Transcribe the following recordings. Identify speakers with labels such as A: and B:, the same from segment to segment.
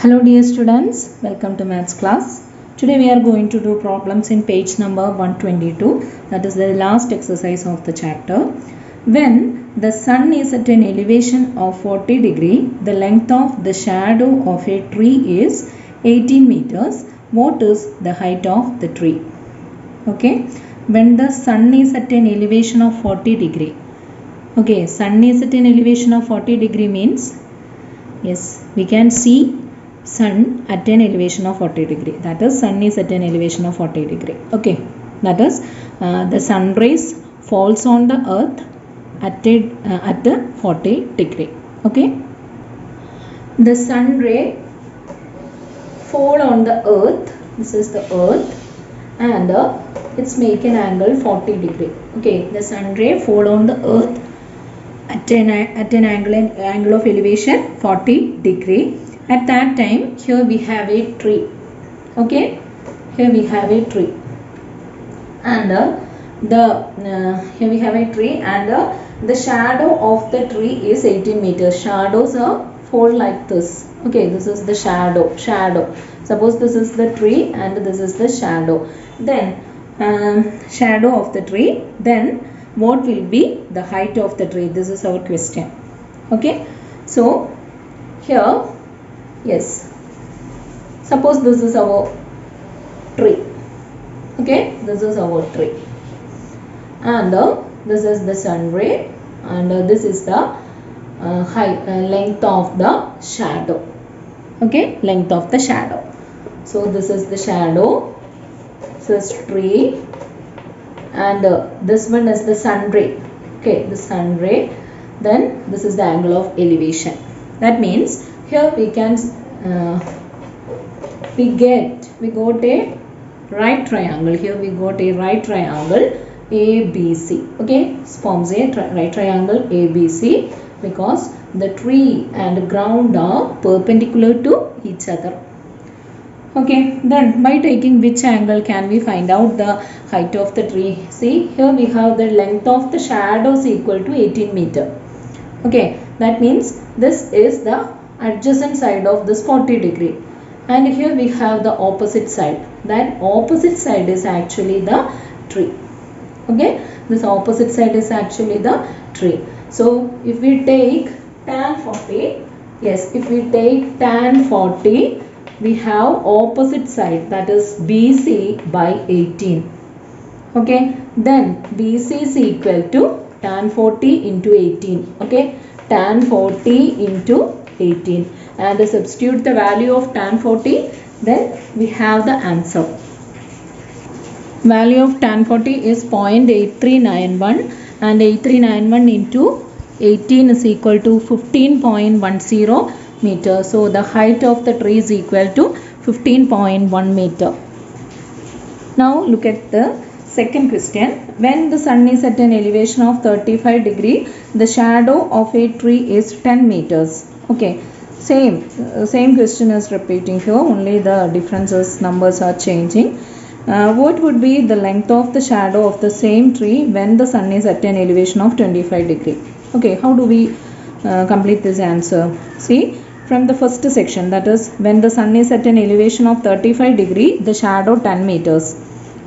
A: Hello dear students, welcome to maths class. Today we are going to do problems in page number 122, that is the last exercise of the chapter. When the sun is at an elevation of 40 degree, the length of the shadow of a tree is 18 meters. What is the height of the tree? Okay, when the sun is at an elevation of 40 degree. Okay, sun is at an elevation of 40 degree means, yes, we can see sun at an elevation of 40 degree. That is, sun is at an elevation of 40 degree. Okay, that is, the sun rays falls on the earth at the 40 degree. Okay, the sun ray fall on the earth. This is the earth, and it's make an angle 40 degree. Okay, the sun ray fall on the earth at an angle of elevation 40 degree. At that time, here we have a tree. Okay, here we have a tree, and here we have a tree, and the shadow of the tree is 18 meters. Shadows are fold like this. Okay, this is the shadow. Suppose this is the tree and this is the shadow. Then shadow of the tree. Then what will be the height of the tree? This is our question. Okay, so here. Yes, suppose this is our tree. Okay, this is our tree, and this is the sun ray, and this is the length of the shadow. Okay, length of the shadow. So this is the shadow, this is tree, and this one is the sun ray. Okay, the sun ray. Then this is the angle of elevation. That means here we can we got a right triangle. Here we got a right triangle ABC. Okay, forms a right triangle ABC because the tree and ground are perpendicular to each other. Okay, then by taking which angle can we find out the height of the tree? See, here we have the length of the shadows equal to 18 meter. Okay, that means this is the adjacent side of this 40 degree, and here we have the opposite side. That opposite side is actually the tree. Okay, this opposite side is actually the tree. So if we take tan 40, yes, if we take tan 40, we have opposite side, that is BC by 18. Okay, then BC is equal to tan 40 into 18. Okay, tan 40 into 18, and substitute the value of tan 40, then we have the answer. Value of tan 40 is 0.8391, and 8391 into 18 is equal to 15.10 meter. So the height of the tree is equal to 15.1 meter. Now look at the second question. When the sun is at an elevation of 35 degree, the shadow of a tree is 10 meters. Okay, same question is repeating here, only the differences, numbers are changing. What would be the length of the shadow of the same tree when the sun is at an elevation of 25 degree? Okay, how do we complete this answer? See, from the first section, that is, when the sun is at an elevation of 35 degree, the shadow 10 meters.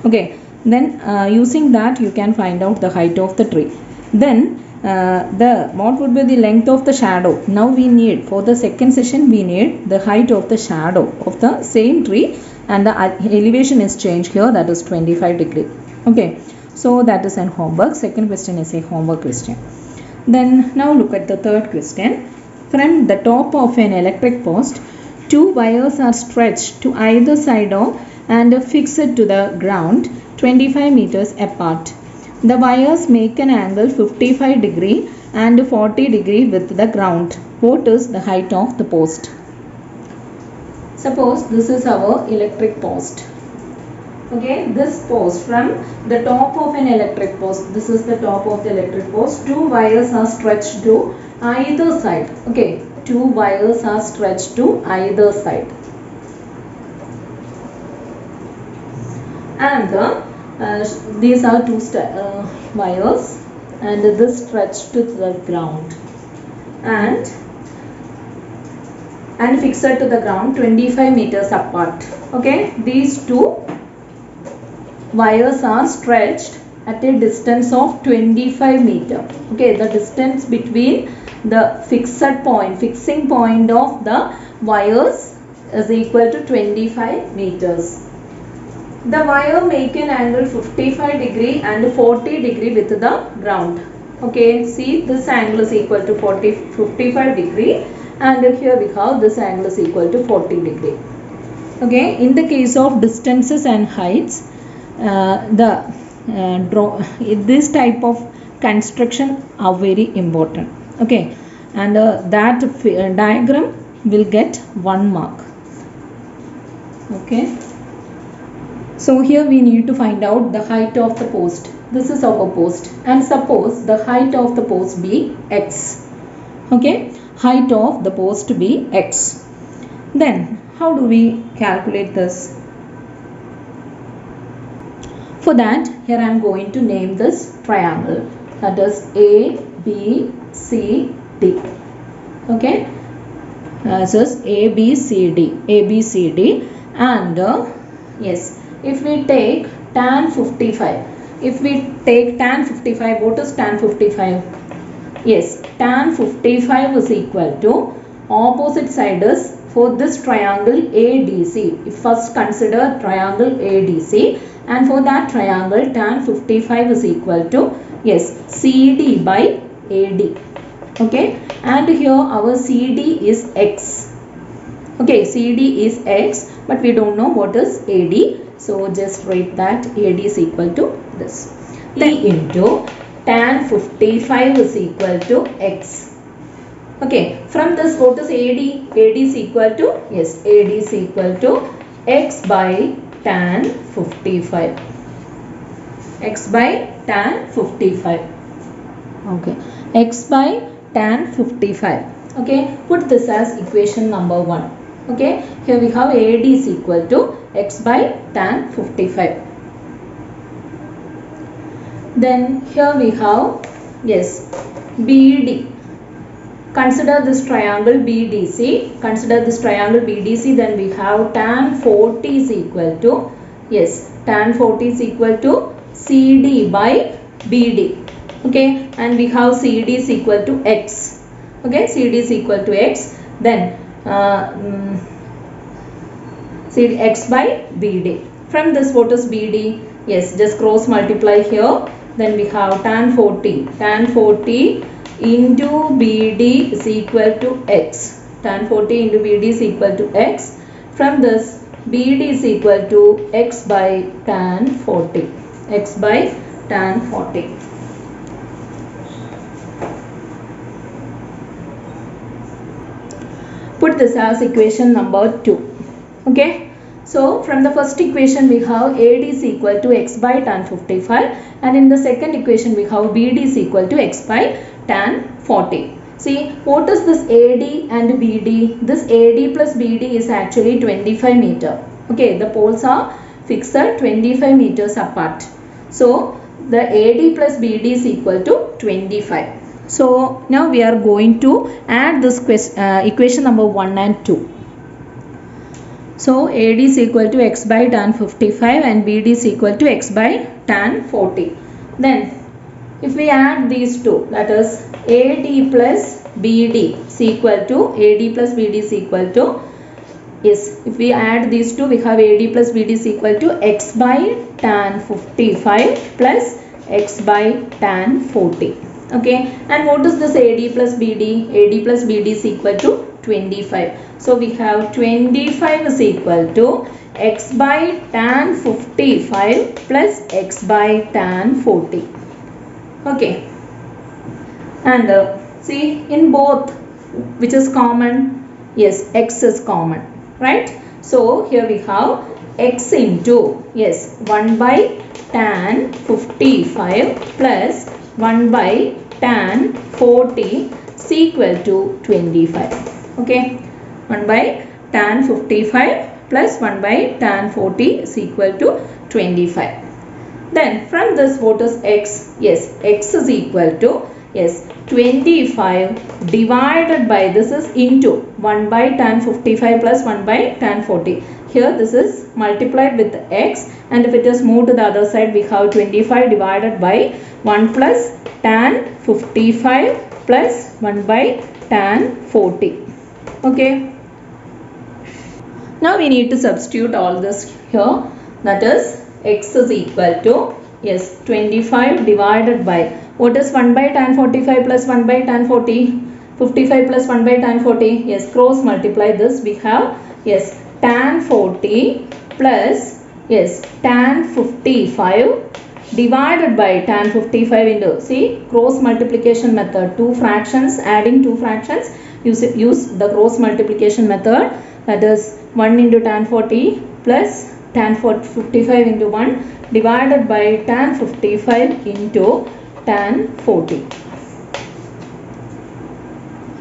A: Okay, then using that you can find out the height of the tree. Then what would be the length of the shadow? Now we need, for the second session, we need the height of the shadow of the same tree, and the elevation is changed here, that is 25 degree. Okay, so that is an homework. Second question is a homework question. Then now look at the third question. From the top of an electric post, two wires are stretched to either side of and fixed to the ground 25 meters apart. The wires make an angle 55 degree and 40 degree with the ground. What is the height of the post? Suppose this is our electric post. Okay, this post, from the top of an electric post, this is the top of the electric post, two wires are stretched to either side. Okay, two wires are stretched to either side, and these are two wires, and this stretched to the ground, and and fixed to the ground 25 meters apart. Okay, these two wires are stretched at a distance of 25 meter. Okay, the distance between the fixing point of the wires is equal to 25 meters. The wire make an angle 55 degree and 40 degree with the ground. Okay, see, this angle is equal to 55 degree, and here we have this angle is equal to 40 degree. Okay, in the case of distances and heights, this type of construction are very important. Okay, and that diagram will get 1 mark. Okay, so here we need to find out the height of the post. This is our post, and suppose the height of the post be x. Okay, height of the post be x. Then how do we calculate this? For that, here I am going to name this triangle, that is A, B, C, D. Okay, this is A, B, C, D, A, B, C, D, and yes, if we take tan 55, what is tan 55? Yes, tan 55 is equal to, opposite side is, for this triangle ADC, first consider triangle ADC, and for that triangle tan 55 is equal to, yes, CD by AD. Okay, and here our CD is x. Okay, CD is x, but we don't know what is AD, so just write that AD is equal to this. Then into tan 55 is equal to x. Okay, from this what is AD? AD is equal to, yes, AD is equal to x by tan 55. X by tan 55. Okay, x by tan 55. Okay, put this as equation number 1. Okay, here we have AD is equal to x by tan 55. Then here we have, yes, BD. Consider this triangle BDC. Then we have tan 40 is equal to, yes, tan 40 is equal to CD by BD. Okay, and we have CD is equal to x. Okay, CD is equal to x. Then CD x by BD. From this, what is BD? Yes, just cross multiply here. Then we have tan 40. Tan 40 into BD is equal to x. Tan 40 into BD is equal to x. From this, BD is equal to x by tan 40. X by tan 40. Put this as equation number 2. Okay. So from the first equation we have AD is equal to x by tan 55, and in the second equation we have BD is equal to x by tan 40. See, what is this AD and BD? This AD plus BD is actually 25 meter. Okay, the poles are fixed 25 meters apart. So the AD plus BD is equal to 25. So now we are going to add this equation number 1 and 2. So AD is equal to x by tan 55 and BD is equal to x by tan 40. Then if we add these two, that is AD plus BD is equal to, AD plus BD is equal to, yes, if we add these two, we have AD plus BD is equal to x by tan 55 plus x by tan 40. Okay, and what is this AD plus BD? AD plus BD is equal to 25. So we have 25 is equal to x by tan 55 plus x by tan 40. Okay, and see, in both, which is common? Yes, x is common, right? So here we have x into, yes, 1 by tan 55 plus 1 by tan 40 is equal to 25. Okay, 1 by tan 55 plus 1 by tan 40 is equal to 25. Then from this, what is x? Yes, x is equal to, yes, 25 divided by, this is into, 1 by tan 55 plus 1 by tan 40. Here this is multiplied with x, and if it is moved to the other side, we have 25 divided by 1 plus tan 55 plus 1 by tan 40. Okay. Now we need to substitute all this here. That is x is equal to 25 divided by, what is 1 by tan 45 plus 1 by tan 40? 55 plus 1 by tan 40. Yes, cross multiply this. We have tan 40 plus tan 55 divided by tan 55 into, see, cross multiplication method. Two fractions, adding two fractions, use the cross multiplication method. That is 1 into tan 40 plus tan 55 into 1 divided by tan 55 into tan 40.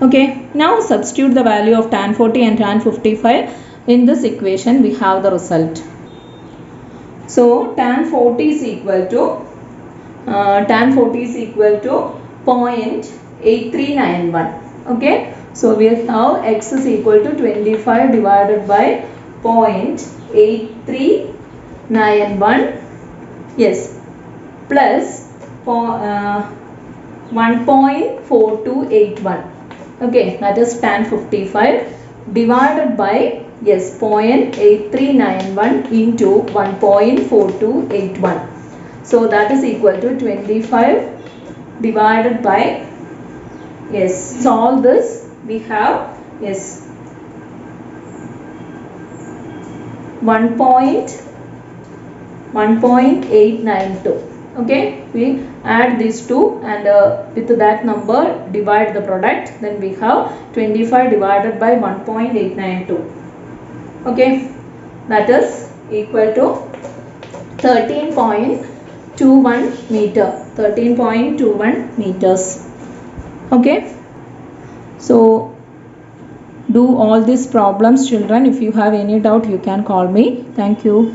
A: Okay, now substitute the value of tan 40 and tan 55 in this equation. We have the result. So tan 40 is equal to 0.8391. Okay, so we have x is equal to 25 divided by 0.8391, plus 1.4281. Okay, that is tan 55 divided by 0.8391 into 1.4281. So that is equal to 25 divided by, solve this. We have 1.892. Okay, we add these two, and with that number divide the product, then we have 25 divided by 1.892. okay, that is equal to 13.21 meters. Okay, so do all these problems, children. If you have any doubt, you can call me. Thank you.